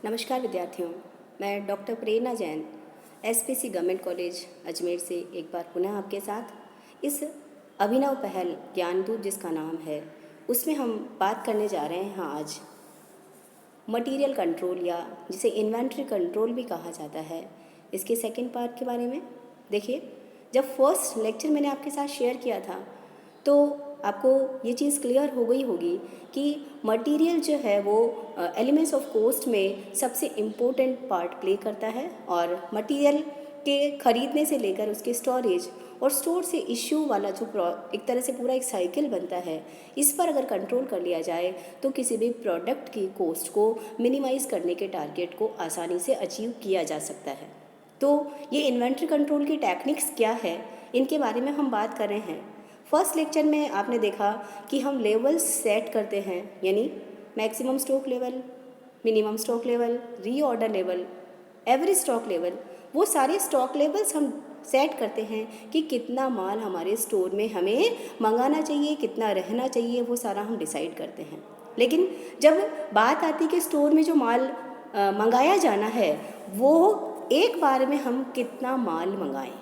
नमस्कार विद्यार्थियों, मैं doctor Prerna Jain SPC government college Ajmer से एक बार पुनः आपके साथ इस अभिनव पहल ज्ञानदूत जिसका नाम है उसमें हम बात करने जा रहे हैं आज मटेरियल कंट्रोल या जिसे इन्वेंट्री कंट्रोल भी कहा जाता है। इसके सेकंड पार्ट के बारे में देखिए, जब फर्स्ट लेक्चर मैंने आपके साथ शेयर किया था तो आपको ये चीज़ क्लियर हो गई होगी कि मटेरियल जो है वो एलिमेंट्स ऑफ कॉस्ट में सबसे इम्पोर्टेंट पार्ट प्ले करता है और मटेरियल के खरीदने से लेकर उसके स्टोरेज और स्टोर से इश्यू वाला जो एक तरह से पूरा एक साइकिल बनता है, इस पर अगर कंट्रोल कर लिया जाए तो किसी भी प्रोडक्ट की कॉस्ट को मिनिमाइज करने के टारगेट को आसानी से अचीव किया जा सकता है। तो ये इन्वेंट्री कंट्रोल की टेक्निक्स क्या है, इनके बारे में हम बात कर रहे हैं। फर्स्ट लेक्चर में आपने देखा कि हम लेवल्स सेट करते हैं, यानी maximum stock level, minimum stock level, reorder level, average stock level. वो सारे स्टॉक लेवल्स हम सेट करते हैं कि कितना माल हमारे स्टोर में हमें मंगाना चाहिए, कितना रहना चाहिए, वो सारा हम डिसाइड करते हैं। लेकिन जब बात आती है कि स्टोर में जो माल मंगाया जाना है वो एक बार में हम कितना माल मंगाएं,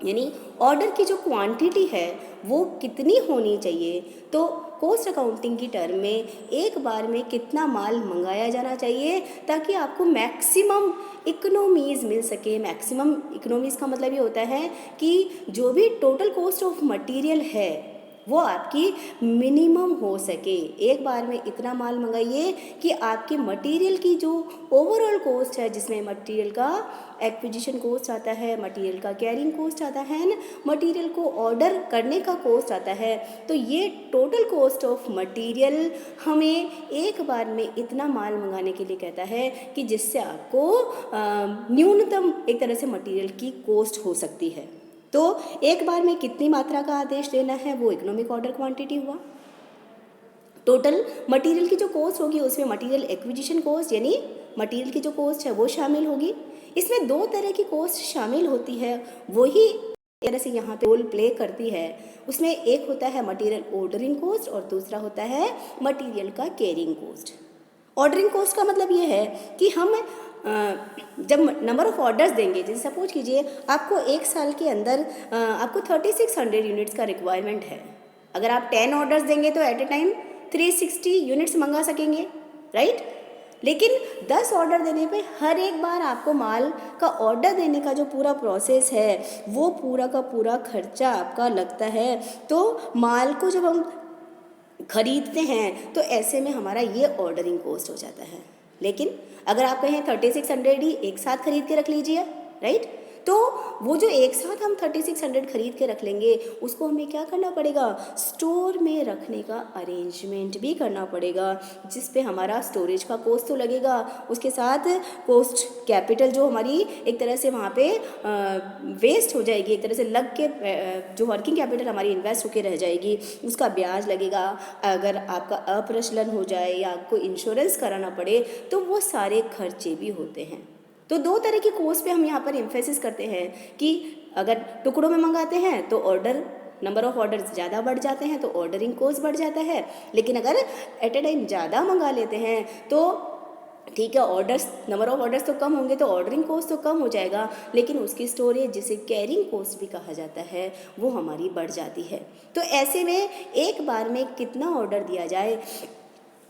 यानी ऑर्डर की जो क्वांटिटी है वो कितनी होनी चाहिए। तो कॉस्ट अकाउंटिंग की टर्म में एक बार में कितना माल मंगाया जाना चाहिए ताकि आपको मैक्सिमम इकोनॉमीज़ मिल सके। मैक्सिमम इकोनॉमीज़ का मतलब ये होता है कि जो भी टोटल कॉस्ट ऑफ मटेरियल है वो आपकी मिनिमम हो सके। एक बार में इतना माल मंगाइए कि आपके मटेरियल की जो ओवरऑल कॉस्ट है, जिसमें मटेरियल का एक्विजिशन कॉस्ट आता है, मटेरियल का कैरिंग कॉस्ट आता है, मटेरियल को ऑर्डर करने का कॉस्ट आता है, तो ये टोटल कॉस्ट ऑफ मटेरियल हमें एक बार में इतना माल मंगाने के लिए कहता है कि जिससे आपको न्यूनतम एक तरह से मटेरियल की कॉस्ट हो सकती है। तो एक बार में कितनी मात्रा का आदेश देना है वो इकोनॉमिक ऑर्डर क्वांटिटी हुआ। टोटल मटेरियल की जो कॉस्ट होगी उसमें मटेरियल एक्विजिशन कॉस्ट यानी मटेरियल की जो कॉस्ट है वो शामिल होगी। इसमें दो तरह की कॉस्ट शामिल होती है, वही तरह से यहाँ पे रोल प्ले करती है। उसमें एक होता है मटेरियल ऑर्डरिंग कॉस्ट और दूसरा होता है मटेरियल का कैरिंग कॉस्ट। ऑर्डरिंग कॉस्ट का मतलब ये है कि हम जब नंबर ऑफ़ ऑर्डर्स देंगे, जैसे सपोज कीजिए आपको एक साल के अंदर आपको 3600 यूनिट्स का रिक्वायरमेंट है। अगर आप 10 ऑर्डर्स देंगे तो एट ए टाइम 360 यूनिट्स मंगा सकेंगे, राइट। लेकिन 10 ऑर्डर देने पे हर एक बार आपको माल का ऑर्डर देने का जो पूरा प्रोसेस है वो पूरा का पूरा खर्चा आपका लगता है। तो माल को जब हम खरीदते हैं तो ऐसे में हमारा ये ऑर्डरिंग कॉस्ट हो जाता है। लेकिन अगर आप कहें 3600 ही एक साथ खरीद के रख लीजिए, राइट, तो वो जो एक साथ हम 3600 खरीद के रख लेंगे उसको हमें क्या करना पड़ेगा, स्टोर में रखने का अरेंजमेंट भी करना पड़ेगा, जिस पे हमारा स्टोरेज का कॉस्ट तो लगेगा, उसके साथ कॉस्ट कैपिटल जो हमारी एक तरह से वहाँ पे वेस्ट हो जाएगी, एक तरह से लग के जो वर्किंग कैपिटल हमारी इन्वेस्ट होके रह जाएगी उसका ब्याज लगेगा। अगर आपका अप्रचलन हो जाए या आपको इंश्योरेंस कराना पड़े तो वो सारे खर्चे भी होते हैं। तो दो तरह की कॉस्ट पे हम यहाँ पर एम्फेसिस करते हैं कि अगर टुकड़ों में मंगाते हैं तो ऑर्डर नंबर ऑफ़ ऑर्डर्स ज़्यादा बढ़ जाते हैं तो ऑर्डरिंग कॉस्ट बढ़ जाता है। लेकिन अगर एट ए टाइम ज़्यादा मंगा लेते हैं तो ठीक है, ऑर्डर्स नंबर ऑफ़ ऑर्डर्स तो कम होंगे तो ऑर्डरिंग कॉस्ट तो कम हो जाएगा, लेकिन उसकी स्टोरेज जिसे कैरिंग कॉस्ट भी कहा जाता है वो हमारी बढ़ जाती है। तो ऐसे में एक बार में कितना ऑर्डर दिया जाए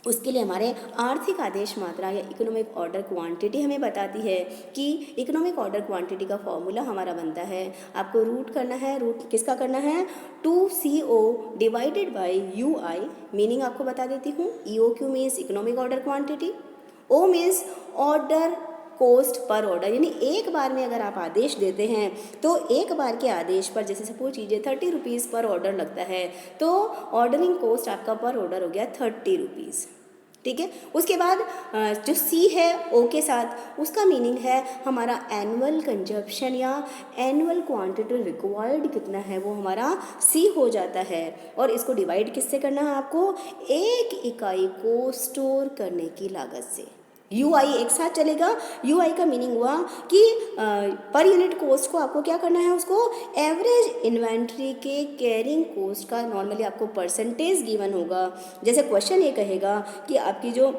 उसके लिए हमारे आर्थिक आदेश मात्रा या इकोनॉमिक ऑर्डर क्वांटिटी हमें बताती है कि इकोनॉमिक ऑर्डर क्वांटिटी का फॉर्मूला हमारा बनता है। आपको रूट करना है, रूट किसका करना है, 2CO divided by UI, meaning आपको बता देती हूँ। EOQ means economic order quantity, O means order cost per order, यानी एक बार में अगर आप आदेश देते हैं तो एक बार के आदेश पर जैसे सपोज कीजिए 30 रुपीज़ पर ऑर्डर लगता है तो ऑर्डरिंग कॉस्ट आपका पर ऑर्डर हो गया 30 रुपीज़, ठीक है। उसके बाद जो C है O के साथ, उसका मीनिंग है हमारा एनुअल कंजप्शन या एनुअल क्वांटिटी रिक्वायर्ड कितना है वो हमारा C हो जाता है। और इसको डिवाइड किससे करना है आपको, एक इकाई को स्टोर करने की लागत से। UI एक साथ चलेगा। UI का मीनिंग हुआ कि पर यूनिट कॉस्ट को आपको क्या करना है, उसको एवरेज इन्वेंट्री के कैरिंग कॉस्ट का नॉर्मली आपको परसेंटेज गिवन होगा। जैसे क्वेश्चन ये कहेगा कि आपकी जो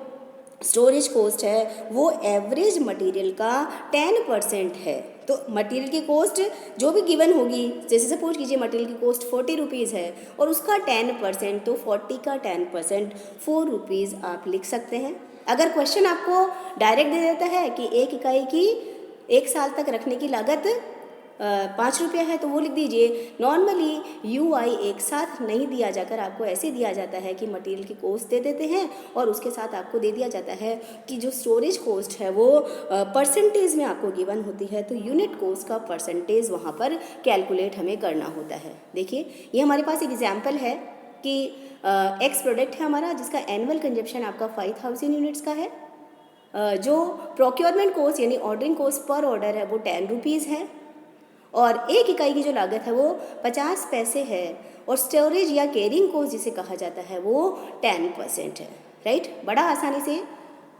स्टोरेज कॉस्ट है वो एवरेज मटेरियल का 10% है। तो मटेरियल की कॉस्ट जो भी गिवन होगी, जैसे सपोज कीजिए मटेरियल की कॉस्ट 40 रुपीज़ है और उसका 10%, तो 40 का 10% 4 रुपीज़ आप लिख सकते हैं। अगर क्वेश्चन आपको डायरेक्ट दे देता है कि एक इकाई की 1 साल तक रखने की लागत 5 रुपया है, तो वो लिख दीजिए। नॉर्मली UI एक साथ नहीं दिया जाकर आपको ऐसे दिया जाता है कि मटेरियल की कॉस्ट दे देते हैं और उसके साथ आपको दे दिया जाता है कि जो स्टोरेज कॉस्ट है वो परसेंटेज में आपको गिवन होती है, तो यूनिट कॉस्ट का परसेंटेज वहाँ पर कैलकुलेट हमें करना होता है। देखिए ये हमारे पास एक एग्जाम्पल है कि एक्स प्रोडक्ट है हमारा जिसका एनुअल कंजप्शन आपका 5000 यूनिट्स का है। जो प्रोक्योरमेंट कॉस्ट यानी ऑर्डरिंग कॉस्ट पर ऑर्डर है वो 10 रुपीज़ है और एक इकाई की जो लागत है वो 50 पैसे है और स्टोरेज या कैरिंग कॉस्ट जिसे कहा जाता है वो 10% है। राइट, बड़ा आसानी से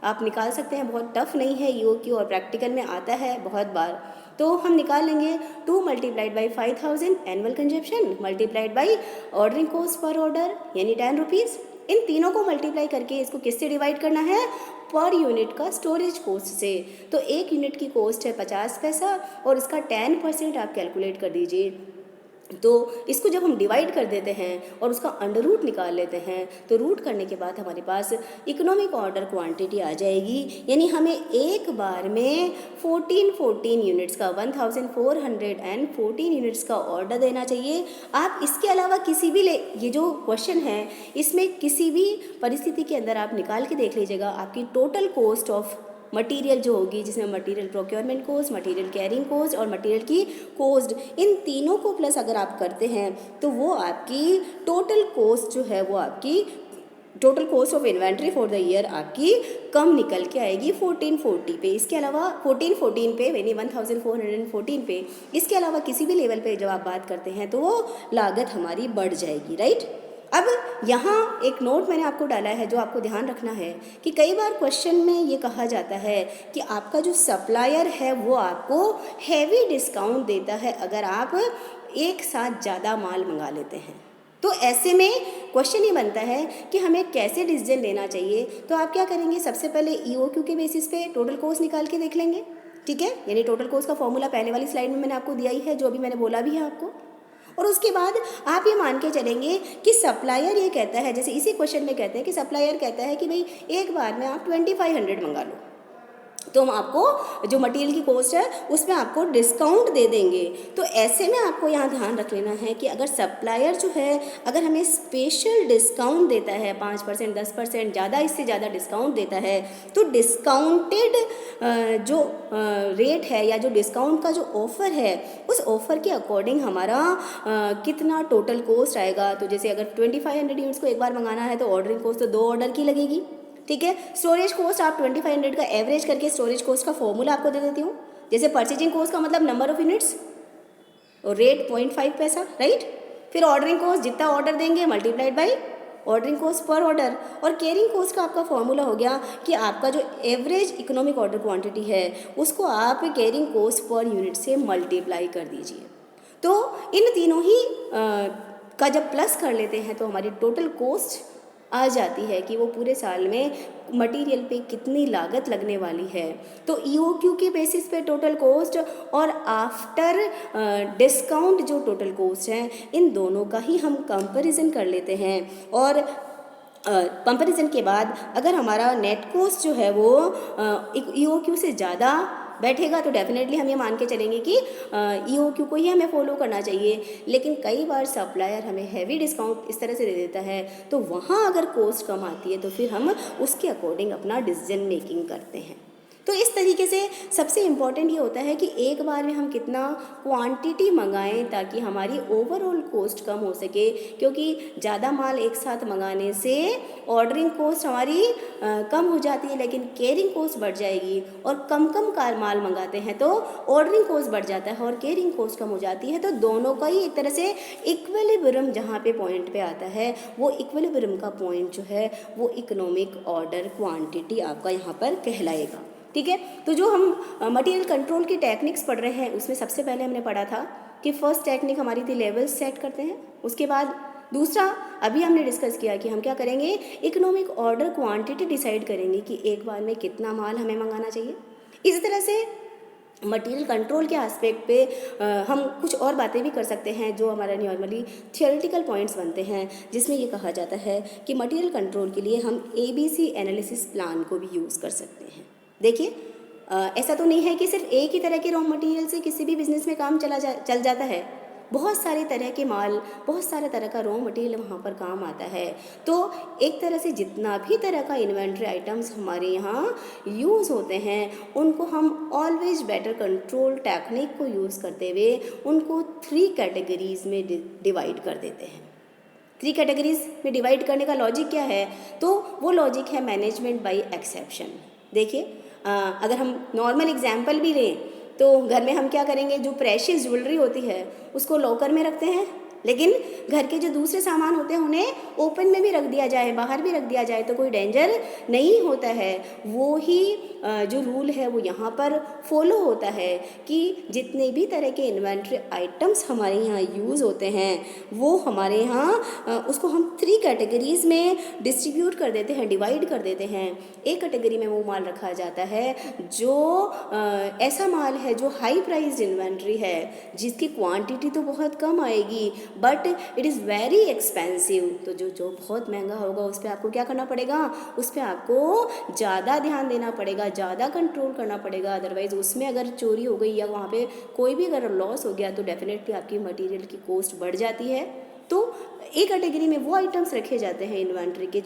आप निकाल सकते हैं, बहुत टफ नहीं है। EOQ और प्रैक्टिकल में आता है बहुत बार। तो हम निकाल लेंगे 2 multiplied by 5000 annual consumption multiplied by ordering cost per order यानी 10 रुपीज़। इन तीनों को मल्टीप्लाई करके इसको किससे डिवाइड करना है? पर यूनिट का स्टोरेज कॉस्ट से। तो एक यूनिट की कॉस्ट है 50 पैसा और इसका 10% आप कैलकुलेट कर दीजिए। तो इसको जब हम डिवाइड कर देते हैं और उसका अंडर रूट निकाल लेते हैं तो रूट करने के बाद हमारे पास इकोनॉमिक ऑर्डर क्वांटिटी आ जाएगी। यानी हमें एक बार में 14 यूनिट्स का 1414 यूनिट्स का ऑर्डर देना चाहिए। आप इसके अलावा किसी भी ये जो क्वेश्चन है इसमें किसी भी परिस्थिति के अंदर आप निकाल के देख लीजिएगा, आपकी टोटल कॉस्ट ऑफ मटेरियल जो होगी, जिसमें material procurement cost, material carrying cost और मटेरियल की कॉस्ट, इन तीनों को प्लस अगर आप करते हैं तो वो आपकी टोटल कॉस्ट जो है वो आपकी total cost of inventory for the year आपकी कम निकल के आएगी 1440 पे। इसके अलावा 1414 पे यानी 1414 पे, इसके अलावा किसी भी लेवल पे जब आप बात करते हैं तो वो लागत हमारी बढ़ जाएगी। राइट, अब यहाँ एक नोट मैंने आपको डाला है जो आपको ध्यान रखना है कि कई बार क्वेश्चन में ये कहा जाता है कि आपका जो सप्लायर है वो आपको हैवी डिस्काउंट देता है अगर आप एक साथ ज़्यादा माल मंगा लेते हैं। तो ऐसे में क्वेश्चन ये बनता है कि हमें कैसे डिसीजन लेना चाहिए। तो आप क्या करेंगे, सबसे पहले EOQ के बेसिस पे टोटल कॉस्ट निकाल के देख लेंगे। ठीक है, यानी टोटल कॉस्ट का फॉर्मूला पहले वाली स्लाइड में मैंने आपको दिया ही है, जो अभी मैंने बोला भी है आपको। और उसके बाद आप ये मान के चलेंगे कि सप्लायर ये कहता है, जैसे इसी क्वेश्चन में कहते हैं कि सप्लायर कहता है कि भाई एक बार में आप 2500 मंगा लो, तो हम आपको जो मटेरियल की कॉस्ट है उसमें आपको डिस्काउंट दे देंगे। तो ऐसे में आपको यहाँ ध्यान रख लेना है कि अगर सप्लायर जो है अगर हमें स्पेशल डिस्काउंट देता है 5%, 10%, ज़्यादा इससे ज़्यादा डिस्काउंट देता है, तो डिस्काउंटेड जो रेट है या जो डिस्काउंट का जो ऑफ़र है उस ऑफ़र के अकॉर्डिंग हमारा कितना टोटल कॉस्ट आएगा। तो जैसे अगर 2500 यूनिट्स को एक बार मंगाना है तो ऑर्डरिंग कॉस्ट तो 2 ऑर्डर की लगेगी। ठीक है, स्टोरेज कॉस्ट आप 2500 का एवरेज करके स्टोरेज कॉस्ट का फॉर्मूला आपको दे देती हूँ। जैसे परचेजिंग कॉस्ट का मतलब नंबर ऑफ यूनिट्स और रेट 0.5 पैसा। राइट, फिर ऑर्डरिंग कॉस्ट जितना ऑर्डर देंगे multiplied by ordering cost per order, और कैरिंग कॉस्ट का आपका फॉर्मूला हो गया कि आपका जो एवरेज इकोनॉमिक ऑर्डर क्वांटिटी है उसको आप कैरिंग कॉस्ट पर यूनिट से मल्टीप्लाई कर दीजिए। तो इन तीनों ही का जब प्लस कर लेते हैं तो हमारी टोटल कॉस्ट आ जाती है कि वो पूरे साल में मटेरियल पे कितनी लागत लगने वाली है। तो EOQ के बेसिस पे टोटल कॉस्ट और आफ्टर डिस्काउंट जो टोटल कॉस्ट है, इन दोनों का ही हम कंपैरिजन कर लेते हैं। और कंपैरिजन के बाद अगर हमारा नेट कॉस्ट जो है वो EOQ से ज़्यादा बैठेगा तो डेफिनेटली हम ये मान के चलेंगे कि EOQ को ही हमें फॉलो करना चाहिए। लेकिन कई बार सप्लायर हमें हैवी डिस्काउंट इस तरह से दे देता है, तो वहाँ अगर कॉस्ट कम आती है तो फिर हम उसके अकॉर्डिंग अपना डिसीजन मेकिंग करते हैं। तो इस तरीके से सबसे इम्पॉर्टेंट ये होता है कि एक बार में हम कितना क्वांटिटी मंगाएं ताकि हमारी ओवरऑल कॉस्ट कम हो सके, क्योंकि ज़्यादा माल एक साथ मंगाने से ऑर्डरिंग कॉस्ट हमारी कम हो जाती है लेकिन केयरिंग कॉस्ट बढ़ जाएगी, और कम माल मंगाते हैं तो ऑर्डरिंग कॉस्ट बढ़ जाता है और केयरिंग कॉस्ट कम हो जाती है। तो दोनों का ही एक तरह से इक्विलिब्रियम जहाँ पे पॉइंट पे आता है, वो इक्विलिब्रियम का पॉइंट जो है वो इकोनॉमिक ऑर्डर क्वांटिटी आपका यहाँ पर कहलाएगा। ठीक है, तो जो हम मटेरियल कंट्रोल की टेक्निक्स पढ़ रहे हैं उसमें सबसे पहले हमने पढ़ा था कि फर्स्ट टेक्निक हमारी थी लेवल्स सेट करते हैं, उसके बाद दूसरा, अभी हमने डिस्कस किया कि हम क्या करेंगे, इकोनॉमिक ऑर्डर क्वांटिटी डिसाइड करेंगे कि एक बार में कितना माल हमें मंगाना चाहिए। इसी तरह से मटेरियल कंट्रोल के एस्पेक्ट पे हम कुछ और बातें भी कर सकते हैं जो हमारा नॉर्मली थियोरेटिकल पॉइंट्स बनते हैं, जिसमें ये कहा जाता है कि मटेरियल कंट्रोल के लिए हम ABC एनालिसिस प्लान को भी यूज़ कर सकते हैं। देखिए, ऐसा तो नहीं है कि सिर्फ एक ही तरह के रॉ मटेरियल से किसी भी बिजनेस में काम चल जाता है। बहुत सारे तरह के माल, बहुत सारे तरह का रॉ मटेरियल वहाँ पर काम आता है। तो एक तरह से जितना भी तरह का इन्वेंट्री आइटम्स हमारे यहाँ यूज़ होते हैं, उनको हम ऑलवेज बेटर कंट्रोल टेक्निक को यूज़ करते हुए उनको 3 कैटेगरीज में डिवाइड कर देते हैं। 3 कैटेगरीज में डिवाइड करने का लॉजिक क्या है, तो वो लॉजिक है मैनेजमेंट बाय एक्सेप्शन। देखिए, अगर हम नॉर्मल एग्जाम्पल भी लें तो घर में हम क्या करेंगे, जो प्रेशियस ज्वेलरी होती है उसको लॉकर में रखते हैं, लेकिन घर के जो दूसरे सामान होते हैं उन्हें ओपन में भी रख दिया जाए, बाहर भी रख दिया जाए तो कोई डेंजर नहीं होता है। वो ही जो रूल है वो यहाँ पर फॉलो होता है कि जितने भी तरह के इन्वेंट्री आइटम्स हमारे यहाँ यूज़ होते हैं वो हमारे यहाँ उसको हम 3 कैटेगरीज में डिस्ट्रीब्यूट कर देते हैं, डिवाइड कर देते हैं। एक कैटेगरी में वो माल रखा जाता है जो ऐसा माल है जो हाई प्राइस्ड इन्वेंट्री है, जिसकी क्वांटिटी तो बहुत कम आएगी but it is very expensive. तो जो बहुत महंगा होगा उस पर आपको क्या करना पड़ेगा, उस पर आपको ज़्यादा ध्यान देना पड़ेगा, ज़्यादा कंट्रोल करना पड़ेगा। अदरवाइज़ उसमें अगर चोरी हो गई या वहाँ पे कोई भी अगर लॉस हो गया तो डेफिनेटली आपकी मटेरियल की कॉस्ट बढ़ जाती है। तो एक कैटेगरी में वो आइटम्स रखे जाते हैं इन्वेंट्री के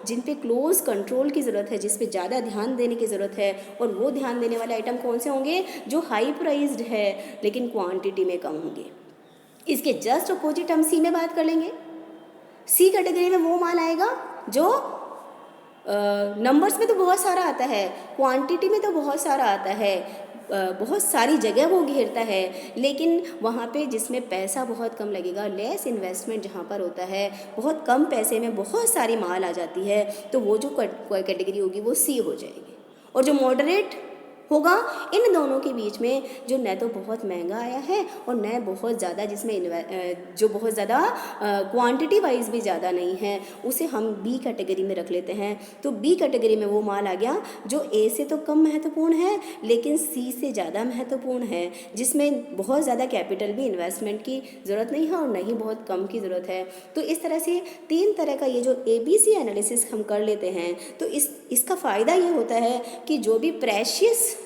जिन पे क्लोज कंट्रोल की ज़रूरत है, जिस पे ज़्यादा ध्यान देने की ज़रूरत है। और वो ध्यान देने वाले आइटम कौन से होंगे, जो हाई प्राइस्ड है लेकिन क्वांटिटी में कम होंगे। इसके जस्ट अपोजिट हम सी में बात कर लेंगे। सी कैटेगरी में वो माल आएगा जो नंबर्स में तो बहुत सारा आता है, क्वांटिटी में तो बहुत सारा आता है, बहुत सारी जगह वो घेरता है, लेकिन वहाँ पे जिसमें पैसा बहुत कम लगेगा, लेस इन्वेस्टमेंट जहाँ पर होता है, बहुत कम पैसे में बहुत सारी माल आ जाती है, तो वो जो कैटेगरी होगी वो सी हो जाएगी। और जो मॉडरेट होगा इन दोनों के बीच में, जो न तो बहुत महंगा आया है और न बहुत ज़्यादा, जिसमें जो बहुत ज़्यादा क्वांटिटी वाइज भी ज़्यादा नहीं है, उसे हम बी कैटेगरी में रख लेते हैं। तो बी कैटेगरी में वो माल आ गया जो ए से तो कम महत्वपूर्ण है लेकिन सी से ज़्यादा महत्वपूर्ण है, जिसमें बहुत ज़्यादा कैपिटल भी इन्वेस्टमेंट की ज़रूरत नहीं है और नहीं बहुत कम की ज़रूरत है। तो इस तरह से 3 तरह का ये जो ABC एनालिसिस हम कर लेते हैं, तो इसका फ़ायदा ये होता है कि जो भी प्रेशियस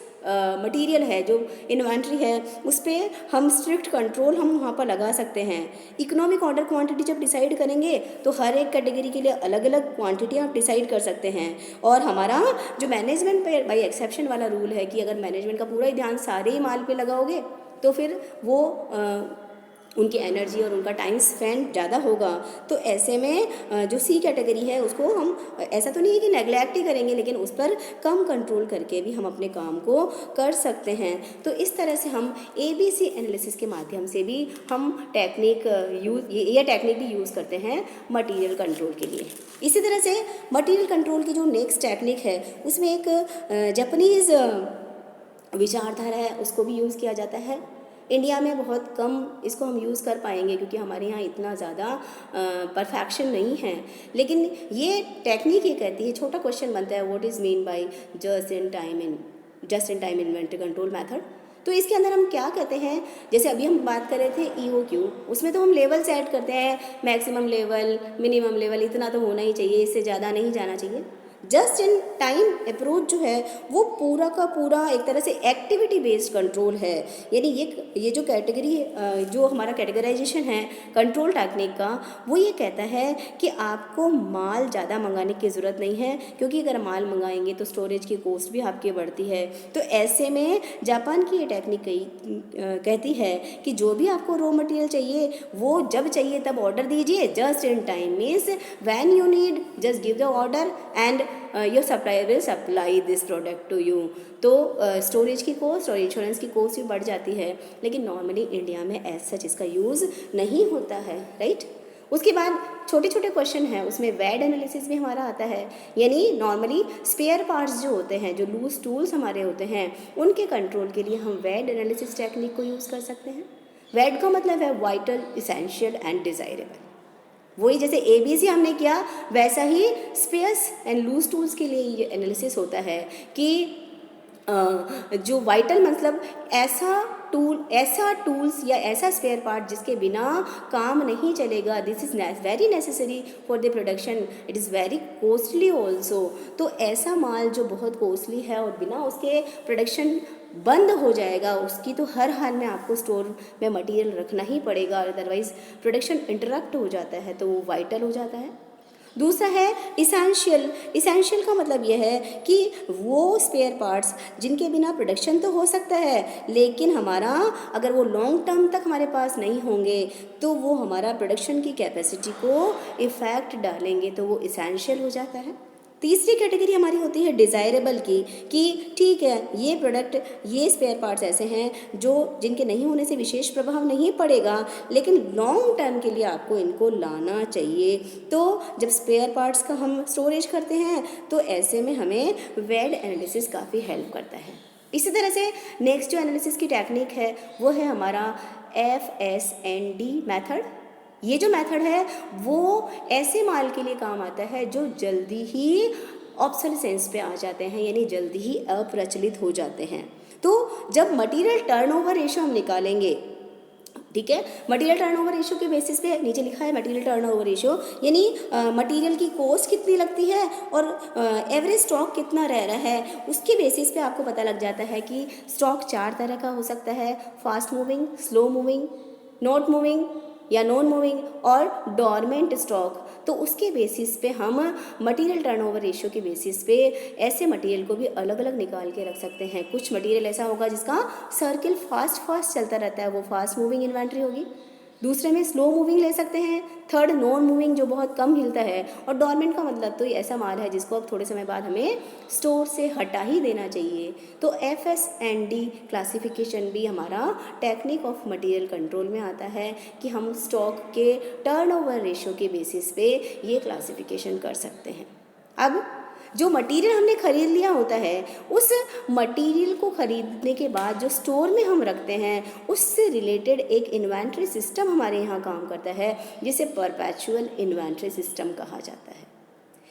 मटेरियल है, जो इन्वेंट्री है, उस पर हम स्ट्रिक्ट कंट्रोल हम वहाँ पर लगा सकते हैं। इकोनॉमिक ऑर्डर क्वांटिटी जब डिसाइड करेंगे तो हर एक कैटेगरी के लिए अलग अलग क्वांटिटी आप डिसाइड कर सकते हैं। और हमारा जो मैनेजमेंट बाय एक्सेप्शन वाला रूल है कि अगर मैनेजमेंट का पूरा ही ध्यान सारे ही माल पे लगाओगे तो फिर वो उनकी एनर्जी और उनका टाइम स्पेंड ज़्यादा होगा। तो ऐसे में जो सी कैटेगरी है उसको हम, ऐसा तो नहीं है कि नेग्लेक्ट ही करेंगे, लेकिन उस पर कम कंट्रोल करके भी हम अपने काम को कर सकते हैं। तो इस तरह से हम ABC एनालिसिस के माध्यम से भी हम टेक्निक भी यूज़ करते हैं मटेरियल कंट्रोल के लिए। इसी तरह से मटेरियल कंट्रोल की जो नेक्स्ट टेक्निक है उसमें एक जापानीज़ विचारधारा है, उसको भी यूज़ किया जाता है। इंडिया में बहुत कम इसको हम यूज़ कर पाएंगे क्योंकि हमारे यहाँ इतना ज़्यादा परफेक्शन नहीं है, लेकिन ये टेक्निक ये कहती है, छोटा क्वेश्चन बनता है, what is mean by just in time inventory control method. तो इसके अंदर हम क्या कहते हैं, जैसे अभी हम बात कर रहे थे EOQ, उसमें तो हम लेवल सेट करते हैं, मैक्सिमम लेवल, मिनिमम लेवल, इतना तो होना ही चाहिए, इससे ज़्यादा नहीं जाना चाहिए। जस्ट इन टाइम अप्रोच जो है वो पूरा का पूरा एक तरह से एक्टिविटी बेस्ड कंट्रोल है। यानी ये जो कैटेगरी, जो हमारा कैटेगराइजेशन है कंट्रोल टेक्निक का, वो ये कहता है कि आपको माल ज़्यादा मंगाने की ज़रूरत नहीं है, क्योंकि अगर माल मंगाएंगे तो स्टोरेज की कॉस्ट भी आपकी बढ़ती है। तो ऐसे में जापान की ये टेक्निक कहती है कि जो भी आपको रॉ मटेरियल चाहिए वो जब चाहिए तब ऑर्डर दीजिए। Just in time means when you need just give the order and your supplier will supply this product to you. तो स्टोरेज की कॉस्ट और इंश्योरेंस की कॉस्ट भी बढ़ जाती है, लेकिन नॉर्मली इंडिया में एज सच इसका यूज़ नहीं होता है, राइट। उसके बाद छोटे छोटे क्वेश्चन हैं, उसमें वैड एनालिसिस भी हमारा आता है। यानी नॉर्मली स्पेयर पार्ट्स जो होते हैं, जो लूज टूल्स हमारे होते हैं, उनके कंट्रोल के लिए हम वैड एनालिसिस टेक्निक को यूज़ कर सकते हैं। वैड का मतलब है वाइटल, इसेंशियल एंड डिज़ायरेबल। वही जैसे ABC हमने किया, वैसा ही स्पेयर्स एंड लूज टूल्स के लिए ये एनालिसिस होता है कि जो वाइटल मतलब ऐसा टूल्स या ऐसा स्पेयर पार्ट जिसके बिना काम नहीं चलेगा, this is very necessary for the production, it is very costly also. तो ऐसा माल जो बहुत कॉस्टली है और बिना उसके प्रोडक्शन बंद हो जाएगा, उसकी तो हर हाल में आपको स्टोर में मटेरियल रखना ही पड़ेगा, अदरवाइज़ प्रोडक्शन इंटरप्ट हो जाता है तो वो वाइटल हो जाता है। दूसरा है इसेंशियल। इसेंशियल का मतलब यह है कि वो स्पेयर पार्ट्स जिनके बिना प्रोडक्शन तो हो सकता है, लेकिन हमारा अगर वो लॉन्ग टर्म तक हमारे पास नहीं होंगे तो वो हमारा प्रोडक्शन की कैपेसिटी को इफ़ेक्ट डालेंगे, तो वो इसेंशियल हो जाता है। तीसरी कैटेगरी हमारी होती है डिज़ायरेबल की, कि ठीक है ये प्रोडक्ट, ये स्पेयर पार्ट्स ऐसे हैं जो जिनके नहीं होने से विशेष प्रभाव नहीं पड़ेगा, लेकिन लॉन्ग टर्म के लिए आपको इनको लाना चाहिए। तो जब स्पेयर पार्ट्स का हम स्टोरेज करते हैं तो ऐसे में हमें वेड एनालिसिस काफ़ी हेल्प करता है। इसी तरह से नेक्स्ट जो एनालिसिस की टेक्निक है वो है हमारा FS&D मेथड। ये जो मेथड है वो ऐसे माल के लिए काम आता है जो जल्दी ही ऑब्सोलेसेंस पे आ जाते हैं, यानी जल्दी ही अप्रचलित हो जाते हैं। तो जब मटेरियल टर्नओवर रेशियो हम निकालेंगे, ठीक है, मटेरियल टर्नओवर रेशियो के बेसिस पे नीचे लिखा है मटेरियल टर्नओवर रेशियो, यानी मटेरियल की कॉस्ट कितनी लगती है और एवरेज स्टॉक कितना रह रहा है, उसके बेसिस पे आपको पता लग जाता है कि स्टॉक 4 तरह का हो सकता है, fast moving, slow moving, not moving या नॉन मूविंग और डॉर्मेंट स्टॉक। तो उसके बेसिस पे हम मटेरियल टर्नओवर रेशियो के बेसिस पे ऐसे मटेरियल को भी अलग अलग निकाल के रख सकते हैं। कुछ मटेरियल ऐसा होगा जिसका सर्किल फास्ट चलता रहता है, वो फास्ट मूविंग इन्वेंट्री होगी। दूसरे में स्लो मूविंग ले सकते हैं। थर्ड नॉन मूविंग जो बहुत कम हिलता है। और डॉर्मेंट का मतलब तो ऐसा माल है जिसको अब थोड़े समय बाद हमें स्टोर से हटा ही देना चाहिए। तो FS&D क्लासिफिकेशन भी हमारा टेक्निक ऑफ मटेरियल कंट्रोल में आता है कि हम स्टॉक के टर्नओवर रेशियो के बेसिस पे ये क्लासिफिकेशन कर सकते हैं। अब जो मटेरियल हमने ख़रीद लिया होता है, उस मटेरियल को ख़रीदने के बाद जो स्टोर में हम रखते हैं उससे रिलेटेड एक इन्वेंट्री सिस्टम हमारे यहाँ काम करता है, जिसे परपेचुअल इन्वेंट्री सिस्टम कहा जाता है।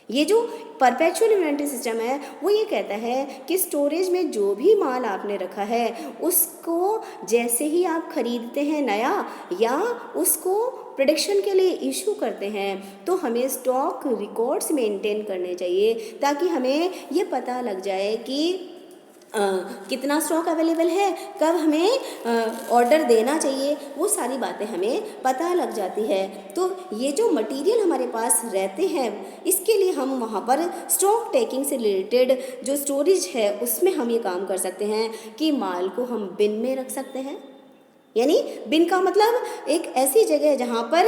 ये जो परपेचुअल इन्वेंट्री सिस्टम है वो ये कहता है कि स्टोरेज में जो भी माल आपने रखा है उसको जैसे ही आप खरीदते हैं नया या उसको प्रोडक्शन के लिए इशू करते हैं तो हमें स्टॉक रिकॉर्ड्स मेंटेन करने चाहिए, ताकि हमें ये पता लग जाए कि कितना स्टॉक अवेलेबल है, कब हमें ऑर्डर देना चाहिए, वो सारी बातें हमें पता लग जाती है। तो ये जो मटेरियल हमारे पास रहते हैं इसके लिए हम वहाँ पर स्टॉक टेकिंग से रिलेटेड जो स्टोरेज है उसमें हम ये काम कर सकते हैं कि माल को हम बिन में रख सकते हैं। यानी बिन का मतलब एक ऐसी जगह है जहाँ पर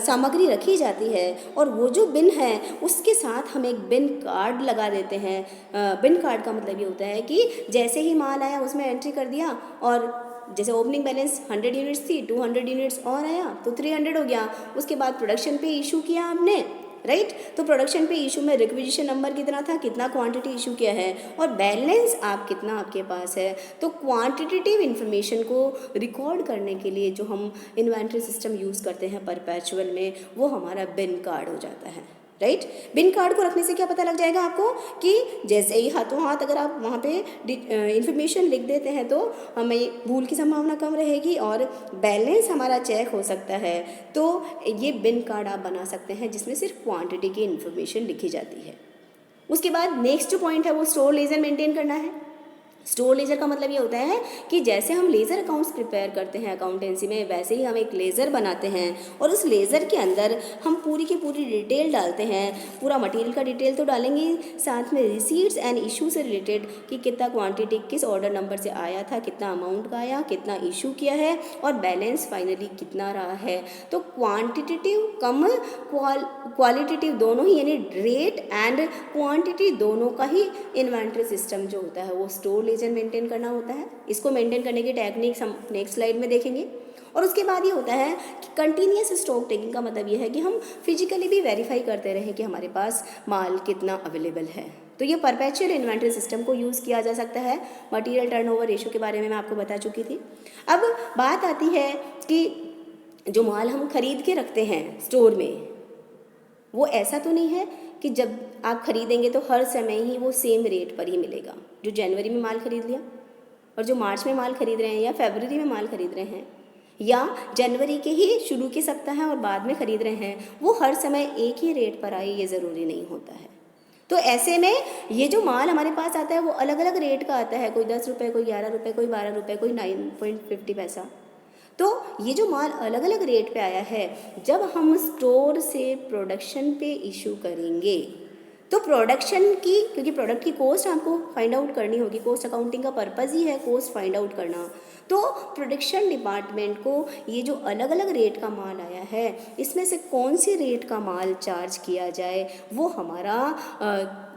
सामग्री रखी जाती है, और वो जो बिन है उसके साथ हम एक बिन कार्ड लगा देते हैं। बिन कार्ड का मतलब ये होता है कि जैसे ही माल आया उसमें एंट्री कर दिया, और जैसे ओपनिंग बैलेंस 100 यूनिट्स थी, 200 यूनिट्स और आया तो 300 हो गया। उसके बाद प्रोडक्शन पे इशू किया आपने, राइट। तो प्रोडक्शन पे इशू में रिक्विजिशन नंबर कितना था, कितना क्वांटिटी इशू किया है, और बैलेंस आप कितना आपके पास है। तो क्वांटिटेटिव इन्फॉर्मेशन को रिकॉर्ड करने के लिए जो हम इन्वेंट्री सिस्टम यूज़ करते हैं परपेचुअल में, वो हमारा बिन कार्ड हो जाता है, राइट। बिन कार्ड को रखने से क्या पता लग जाएगा आपको कि जैसे ही हाथों हाथ अगर आप वहाँ पे इन्फॉर्मेशन लिख देते हैं तो हमें भूल की संभावना कम रहेगी और बैलेंस हमारा चेक हो सकता है। तो ये बिन कार्ड आप बना सकते हैं जिसमें सिर्फ क्वांटिटी की इन्फॉर्मेशन लिखी जाती है। उसके बाद नेक्स्ट जो पॉइंट है वो स्टोर लेजर मेंटेन करना है। स्टोर लेजर का मतलब ये होता है कि जैसे हम लेज़र अकाउंट्स प्रिपेयर करते हैं अकाउंटेंसी में, वैसे ही हम एक लेज़र बनाते हैं और उस लेज़र के अंदर हम पूरी की पूरी डिटेल डालते हैं। पूरा मटेरियल का डिटेल तो डालेंगे, साथ में रिसीट्स एंड इशू से रिलेटेड कि कितना क्वांटिटी किस ऑर्डर नंबर से आया था, कितना अमाउंट का आया, कितना इशू किया है और बैलेंस फाइनली कितना रहा है। तो क्वान्टिटेटिव कम क्वालिटेटिव दोनों ही, यानी रेट एंड क्वान्टिटी दोनों का ही इन्वेंट्री सिस्टम जो होता है वो स्टोर लेजर मेंटेन करना होता है। इसको मेंटेन करने की टेक्निक्स हम नेक्स्ट स्लाइड में देखेंगे। और उसके बाद ये होता है कि कंटिन्यूस स्टॉक टेकिंग का मतलब ये है कि हम फिजिकली भी वेरीफाई करते रहें कि हमारे पास माल कितना अवेलेबल है। तो ये परपेचुअल इन्वेंट्री सिस्टम को यूज़ किया जा सकता है। मटेरियल टर्नओवर रेशियो के बारे में मैं आपको बता चुकी थी। अब बात आती है कि जो माल हम खरीद के रखते हैं स्टोर में, वो ऐसा तो नहीं है कि जब आप खरीदेंगे तो हर समय ही वो सेम रेट पर ही मिलेगा। जो जनवरी में माल खरीद लिया और जो मार्च में माल खरीद रहे हैं या फरवरी में माल खरीद रहे हैं या जनवरी के ही शुरू के सप्ताह हैं और बाद में खरीद रहे हैं, वो हर समय एक ही रेट पर आए ये ज़रूरी नहीं होता है। तो ऐसे में ये जो माल हमारे पास आता है वो अलग अलग रेट का आता है, कोई 10 रुपये, कोई 11 रुपये, कोई 12 रुपये, कोई 9.50 पैसा। तो ये जो माल अलग अलग रेट पे आया है, जब हम स्टोर से प्रोडक्शन पे इशू करेंगे तो प्रोडक्शन की, क्योंकि प्रोडक्ट की कॉस्ट आपको फाइंड आउट करनी होगी, कॉस्ट अकाउंटिंग का पर्पज़ ही है कॉस्ट फाइंड आउट करना। तो प्रोडक्शन डिपार्टमेंट को ये जो अलग अलग रेट का माल आया है, इसमें से कौन सी रेट का माल चार्ज किया जाए, वो हमारा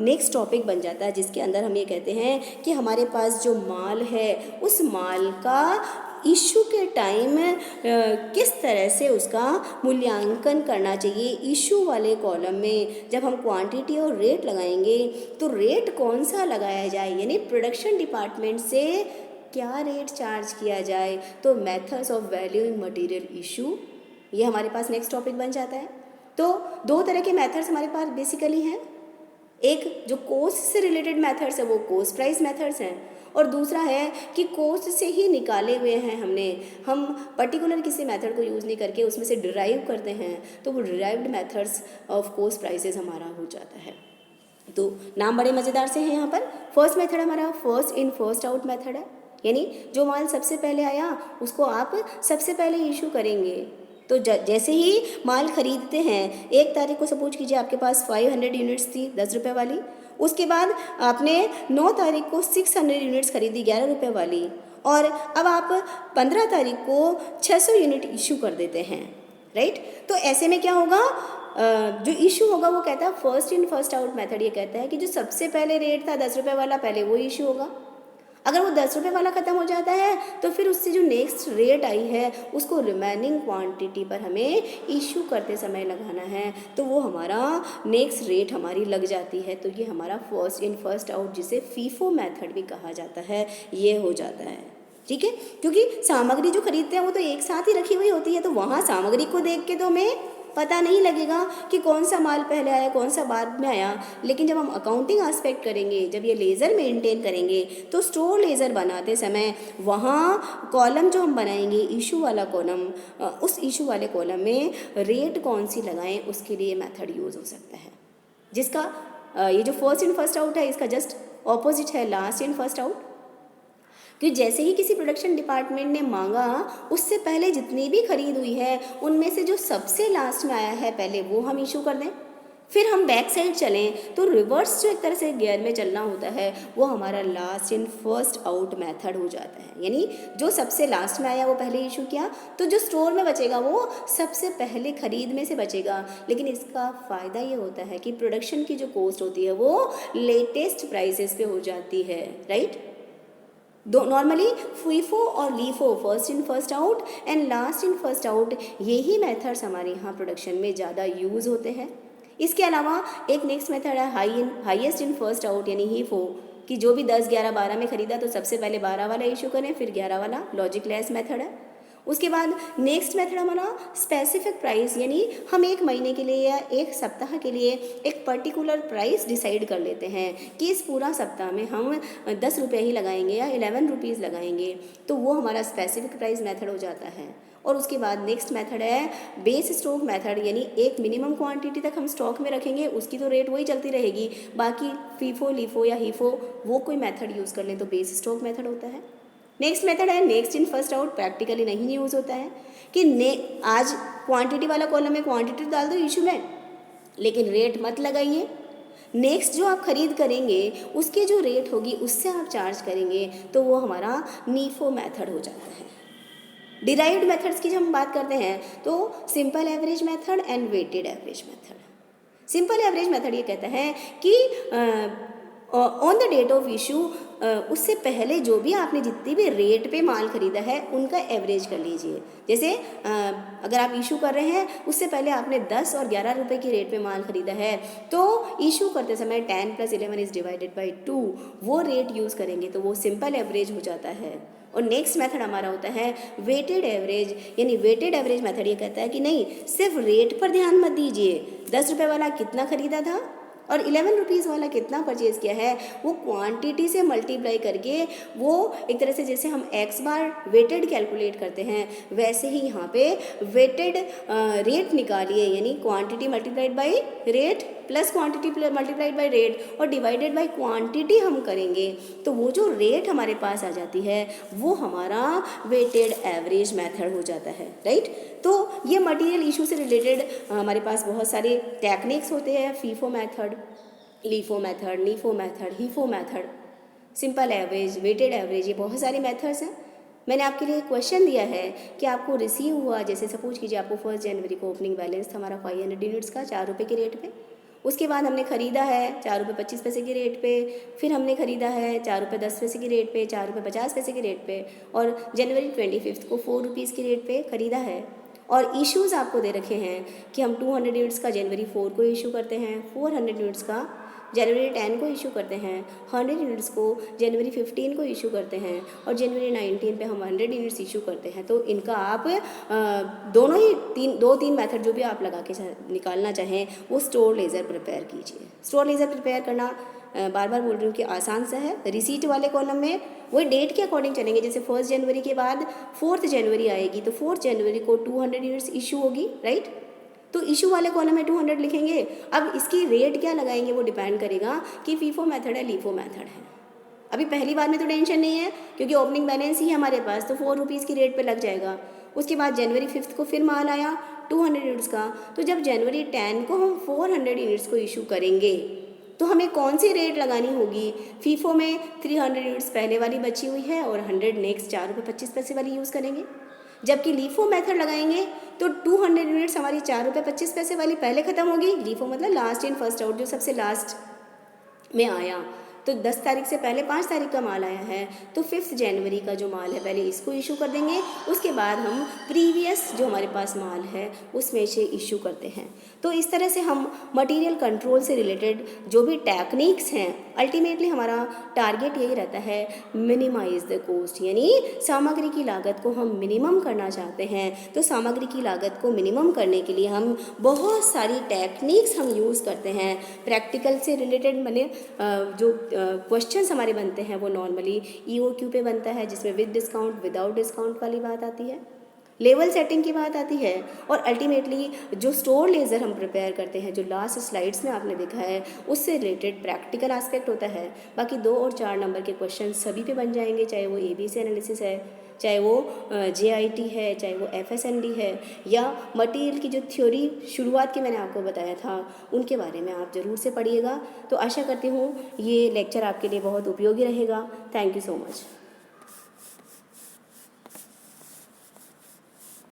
नेक्स्ट टॉपिक बन जाता है, जिसके अंदर हम ये कहते हैं कि हमारे पास जो माल है उस माल का इशू के टाइम किस तरह से उसका मूल्यांकन करना चाहिए। इशू वाले कॉलम में जब हम क्वांटिटी और रेट लगाएंगे तो रेट कौन सा लगाया जाए, यानी प्रोडक्शन डिपार्टमेंट से क्या रेट चार्ज किया जाए। तो methods of valuing material issue, ये हमारे पास नेक्स्ट टॉपिक बन जाता है। तो दो तरह के मेथड्स हमारे पास बेसिकली हैं, एक जो कॉस्ट से रिलेटेड मेथड्स है वो कॉस्ट प्राइस मेथड्स हैं, और दूसरा है कि कॉस्ट से ही निकाले हुए हैं हम पर्टिकुलर किसी मेथड को यूज़ नहीं करके उसमें से डिराइव करते हैं, तो वो derived methods of cost prices हमारा हो जाता है। तो नाम बड़े मज़ेदार से हैं यहाँ पर। फर्स्ट मेथड हमारा first in first out method है, यानी जो माल सबसे पहले आया उसको आप सबसे पहले इशू करेंगे। तो जैसे ही माल खरीदते हैं, 1 तारीख को सपोज कीजिए आपके पास 500 यूनिट्स थी 10 रुपये वाली, उसके बाद आपने 9 तारीख को 600 यूनिट्स खरीदी 11 रुपये वाली, और अब आप 15 तारीख को 600 यूनिट इशू कर देते हैं, राइट। तो ऐसे में क्या होगा, जो इशू होगा वो कहता है first in first out method, ये कहता है कि जो सबसे पहले रेट था 10 रुपये वाला, पहले वो इशू होगा। अगर वो 10 रुपये वाला ख़त्म हो जाता है तो फिर उससे जो नेक्स्ट रेट आई है उसको रिमेनिंग क्वांटिटी पर हमें इशू करते समय लगाना है, तो वो हमारा नेक्स्ट रेट हमारी लग जाती है। तो ये हमारा फर्स्ट इन फर्स्ट आउट, जिसे फीफो मेथड भी कहा जाता है, ये हो जाता है, ठीक है। क्योंकि सामग्री जो खरीदते हैं वो तो एक साथ ही रखी हुई होती है, तो वहाँ सामग्री को देख के तो हमें पता नहीं लगेगा कि कौन सा माल पहले आया कौन सा बाद में आया। लेकिन जब हम अकाउंटिंग एस्पेक्ट करेंगे, जब ये लेज़र मेंटेन करेंगे, तो स्टोर लेज़र बनाते समय वहाँ कॉलम जो हम बनाएंगे इशू वाला कॉलम, उस इशू वाले कॉलम में रेट कौन सी लगाएं उसके लिए मेथड यूज़ हो सकता है, जिसका ये जो फर्स्ट इन फर्स्ट आउट है इसका जस्ट ऑपोजिट है लास्ट इन फर्स्ट आउट। कि जैसे ही किसी प्रोडक्शन डिपार्टमेंट ने मांगा, उससे पहले जितनी भी खरीद हुई है उनमें से जो सबसे लास्ट में आया है पहले वो हम इशू कर दें। फिर हम बैक साइड चलें तो रिवर्स जो एक तरह से गियर में चलना होता है वो हमारा last in first out method हो जाता है, यानी जो सबसे लास्ट में आया वो पहले इशू किया, तो जो स्टोर में बचेगा वो सबसे पहले खरीद में से बचेगा। लेकिन इसका फ़ायदा ये होता है कि प्रोडक्शन की जो कॉस्ट होती है वो लेटेस्ट प्राइसेस पे हो जाती है, राइट। दो नॉर्मली फीफो और LIFO, first in first out and last in first out, यही मेथड्स हमारे यहाँ प्रोडक्शन में ज़्यादा यूज़ होते हैं। इसके अलावा एक नेक्स्ट मेथड है हाईएस्ट इन फर्स्ट आउट, यानी हीफो, कि जो भी 10, 11, 12 में खरीदा तो सबसे पहले 12 वाला इशू करें, फिर 11 वाला, लॉजिक लेस मेथड है। उसके बाद नेक्स्ट मेथड हमारा स्पेसिफिक प्राइस, यानी हम 1 महीने के लिए या 1 सप्ताह के लिए एक पर्टिकुलर प्राइस डिसाइड कर लेते हैं कि इस पूरा सप्ताह में हम 10 रुपये ही लगाएंगे या 11 रुपीज़ लगाएंगे, तो वो हमारा स्पेसिफिक प्राइस मेथड हो जाता है। और उसके बाद नेक्स्ट मेथड है बेस स्टॉक मेथड, यानी एक मिनिमम क्वांटिटी तक हम स्टॉक में रखेंगे, उसकी तो रेट वही चलती रहेगी, बाकी फीफो लीफो या हीफो वो कोई मेथड यूज़ कर लें तो बेस स्टॉक मेथड होता है। नेक्स्ट मेथड है next in first out, practically नहीं यूज़ होता है कि आज क्वांटिटी वाला कॉलम में क्वांटिटी डाल दो इशू में, लेकिन रेट मत लगाइए। नेक्स्ट जो आप खरीद करेंगे उसके जो रेट होगी उससे आप चार्ज करेंगे, तो वो हमारा नीफो मेथड हो जाता है। डिराइव्ड मेथड्स की जब हम बात करते हैं तो simple average method and weighted average method. Simple average method ये कहता है कि on the date of issue, उससे पहले जो भी आपने जितनी भी रेट पे माल खरीदा है उनका एवरेज कर लीजिए। जैसे अगर आप इशू कर रहे हैं उससे पहले आपने 10 और 11 रुपए की रेट पे माल खरीदा है, तो इशू करते समय 10 + 11 इज़ डिवाइडेड बाई 2 वो रेट यूज़ करेंगे, तो वो सिंपल एवरेज हो जाता है। और नेक्स्ट मेथड हमारा होता है वेटेड एवरेज, यानी वेटेड एवरेज मेथड ये कहता है कि नहीं, सिर्फ रेट पर ध्यान मत दीजिए, 10 रुपये वाला कितना खरीदा था और 11 रुपीज़ वाला कितना परचेज़ किया है, वो क्वांटिटी से मल्टीप्लाई करके वो एक तरह से जैसे हम x बार वेटेड कैलकुलेट करते हैं वैसे ही यहाँ पे वेटेड रेट निकालिए, यानी quantity multiplied by rate plus quantity multiplied by rate और डिवाइडेड बाय क्वांटिटी हम करेंगे, तो वो जो रेट हमारे पास आ जाती है वो हमारा वेटेड एवरेज मेथड हो जाता है, राइट। तो ये मटेरियल इशू से रिलेटेड हमारे पास बहुत सारे टेक्निक्स होते हैं, FIFO method, LIFO method, NIFO method, HIFO method, simple average, weighted average, ये बहुत सारे मेथड्स हैं। मैंने आपके लिए क्वेश्चन दिया है कि आपको रिसीव हुआ, जैसे सपोज कीजिए आपको 1 जनवरी को ओपनिंग बैलेंस था हमारा 500 यूनिट्स का 4 रुपये के रेट पे, उसके बाद हमने ख़रीदा है 4 रुपये 25 पैसे के रेट पे, फिर हमने ख़रीदा है 4 रुपये 10 पैसे के रेट पे, 4 रुपये 50 पैसे के रेट पे, और जनवरी 25 को 4 रुपीज़ के रेट पे ख़रीदा है। और इश्यूज़ आपको दे रखे हैं कि हम 200 यूनिट्स का जनवरी 4 को इशू करते हैं, 400 यूनिट्स का जनवरी 10 को इशू करते हैं, 100 यूनिट्स को जनवरी 15 को इशू करते हैं, और जनवरी 19 पे हम 100 यूनिट्स इशू करते हैं। तो इनका आप दोनों ही दो तीन मेथड जो भी आप लगा के निकालना चाहें वो स्टोर लेज़र प्रिपेयर कीजिए। स्टोर लेज़र प्रिपेयर करना बार बार बोल रही हूँ कि आसान सा है। रिसीट वाले कॉलम में वही डेट के अकॉर्डिंग चलेंगे, जैसे 1 जनवरी के बाद 4 जनवरी आएगी तो 4 जनवरी को 200 यूनिट्स इशू होगी, राइट। तो इशू वाले कॉलम में 200 लिखेंगे। अब इसकी रेट क्या लगाएंगे वो डिपेंड करेगा कि फीफो मेथड है, लीफो मेथड है। अभी पहली बार में तो टेंशन नहीं है क्योंकि ओपनिंग बैलेंस ही हमारे पास, तो 4 रुपीज़ की रेट पे लग जाएगा। उसके बाद जनवरी 5 को फिर माल आया 200 यूनिट्स का, तो जब जनवरी 10 को हम 400 यूनिट्स को इशू करेंगे तो हमें कौन सी रेट लगानी होगी। फीफो में 300 यूनिट्स पहले वाली बची हुई है और 100 नेक्स्ट 4 रुपये 25 पैसे वाली यूज़ करेंगे। जबकि लीफो मेथड लगाएंगे तो 200 यूनिट्स हमारी 4 रुपये 25 पैसे वाली पहले ख़त्म होगी। लीफो मतलब लास्ट इन फर्स्ट आउट, जो सबसे लास्ट में आया, तो 10 तारीख से पहले 5 तारीख का माल आया है तो 5 जनवरी का जो माल है पहले इसको इशू कर देंगे, उसके बाद हम प्रीवियस जो हमारे पास माल है उसमें से इशू करते हैं। तो इस तरह से हम मटेरियल कंट्रोल से रिलेटेड जो भी टेक्निक्स हैं, अल्टीमेटली हमारा टारगेट यही रहता है मिनिमाइज द कॉस्ट, यानी सामग्री की लागत को हम मिनिमम करना चाहते हैं। तो सामग्री की लागत को मिनिमम करने के लिए हम बहुत सारी टेक्निक्स हम यूज़ करते हैं। प्रैक्टिकल से रिलेटेड मैंने जो क्वेश्चंस हमारे बनते हैं वो नॉर्मली EOQ पे बनता है, जिसमें विद डिस्काउंट विदाउट डिस्काउंट वाली बात आती है, लेवल सेटिंग की बात आती है, और अल्टीमेटली जो स्टोर लेज़र हम प्रिपेयर करते हैं जो लास्ट स्लाइड्स में आपने देखा है उससे रिलेटेड प्रैक्टिकल एस्पेक्ट होता है। बाकी 2 और 4 नंबर के क्वेश्चन सभी पे बन जाएंगे, चाहे वो ABC एनालिसिस है, चाहे वो JIT है, चाहे वो FSND है, या मटेरियल की जो थ्योरी शुरुआत की मैंने आपको बताया था उनके बारे में आप ज़रूर से पढ़िएगा। तो आशा करती हूँ ये लेक्चर आपके लिए बहुत उपयोगी रहेगा। Thank you so much.